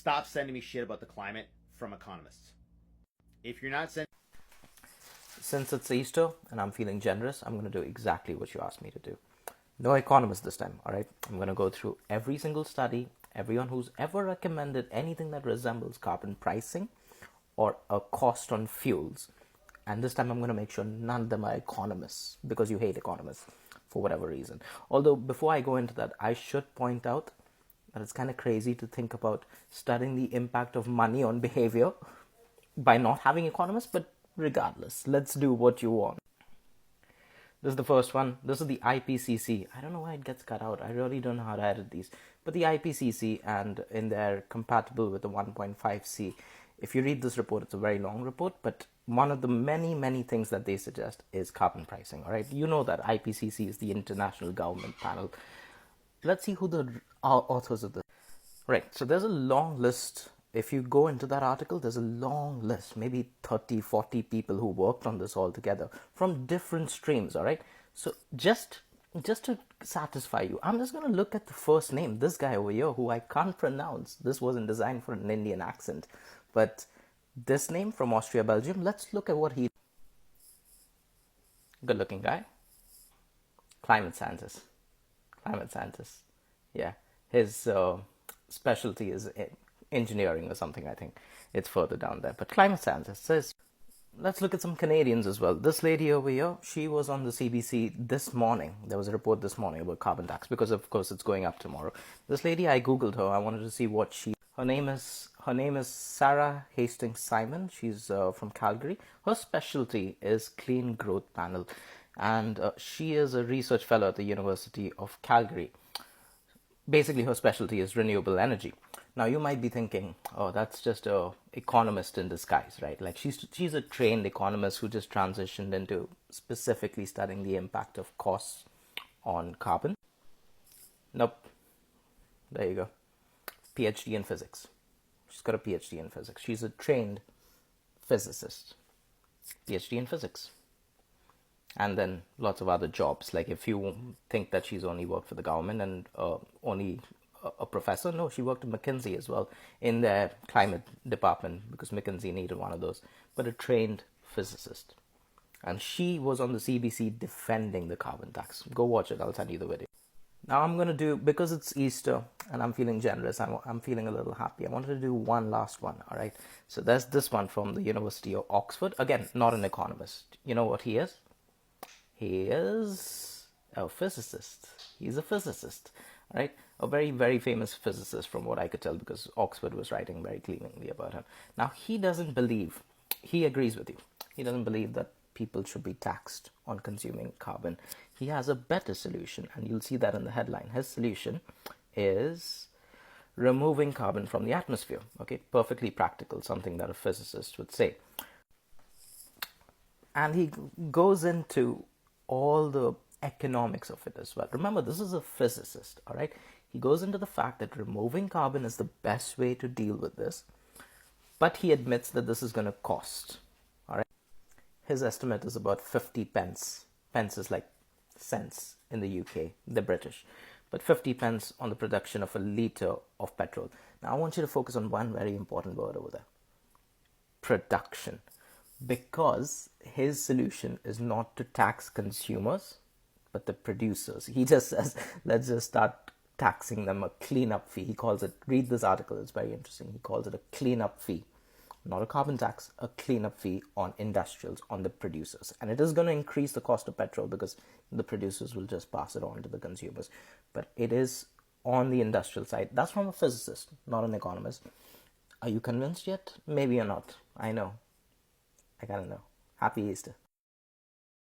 stop sending me shit about the climate from economists. If you're not sending... Since it's Easter and I'm feeling generous, I'm going to do exactly what you asked me to do. No economist this time, all right? I'm going to go through every single study, everyone who's ever recommended anything that resembles carbon pricing or a cost on fuels. And this time I'm going to make sure none of them are economists, because you hate economists for whatever reason. Although before I go into that, I should point out that it's kind of crazy to think about studying the impact of money on behavior by not having economists, but regardless, let's do what you want. This is the first one. This is the IPCC. I don't know why it gets cut out. I really don't know how to edit these. But the IPCC, and in there, compatible with the 1.5C. If you read this report, it's a very long report, but one of the many, many things that they suggest is carbon pricing, all right? You know that IPCC is the International Government Panel. Let's see who the authors of this. Right, so there's a long list. If you go into that article, there's a long list, maybe 30, 40 people who worked on this all together from different streams, all right? So just to satisfy you, I'm just going to look at the first name, this guy over here, who I can't pronounce. This wasn't designed for an Indian accent. But this name from Austria, Belgium, let's look at what he... Good looking guy. Climate scientist. Yeah. His specialty is engineering or something, I think. It's further down there. But climate scientist says, let's look at some Canadians as well. This lady over here, she was on the CBC this morning. There was a report this morning about carbon tax, because of course it's going up tomorrow. This lady, I googled her. I wanted to see what she... Her name is Sarah Hastings Simon. She's from Calgary. Her specialty is clean growth panel, and she is a research fellow at the University of Calgary. Basically, her specialty is renewable energy. Now, you might be thinking, oh, that's just a economist in disguise, right? Like she's a trained economist who just transitioned into specifically studying the impact of costs on carbon. Nope. There you go. PhD in physics. She's got a PhD in physics. She's a trained physicist. PhD in physics. And then lots of other jobs. Like if you think that she's only worked for the government and only a professor, no, she worked at McKinsey as well in their climate department, because McKinsey needed one of those. But a trained physicist. And she was on the CBC defending the carbon tax. Go watch it. I'll send you the video. Now I'm going to do, because it's Easter and I'm feeling generous, I'm feeling a little happy. I wanted to do one last one, all right? So there's this one from the University of Oxford. Again, not an economist. You know what he is? He is a physicist. He's a physicist, all right? A very, very famous physicist from what I could tell, because Oxford was writing very cleanly about him. Now, he agrees with you. He doesn't believe that people should be taxed on consuming carbon. He has a better solution, and you'll see that in the headline. His solution is removing carbon from the atmosphere. Okay, perfectly practical, something that a physicist would say. And he goes into all the economics of it as well. Remember, this is a physicist, all right? He goes into the fact that removing carbon is the best way to deal with this, but he admits that this is going to cost, all right? His estimate is about 50 pence. Pence is like cents in the UK, the British, but 50 pence on the production of a litre of petrol. Now, I want you to focus on one very important word over there. Production. Because his solution is not to tax consumers, but the producers. He just says, let's just start taxing them, a cleanup fee. He calls it, read this article, it's very interesting. He calls it a cleanup fee. Not a carbon tax, a cleanup fee on industrials, on the producers. And it is going to increase the cost of petrol because the producers will just pass it on to the consumers. But it is on the industrial side. That's from a physicist, not an economist. Are you convinced yet? Maybe you're not. I know. I gotta know. Happy Easter.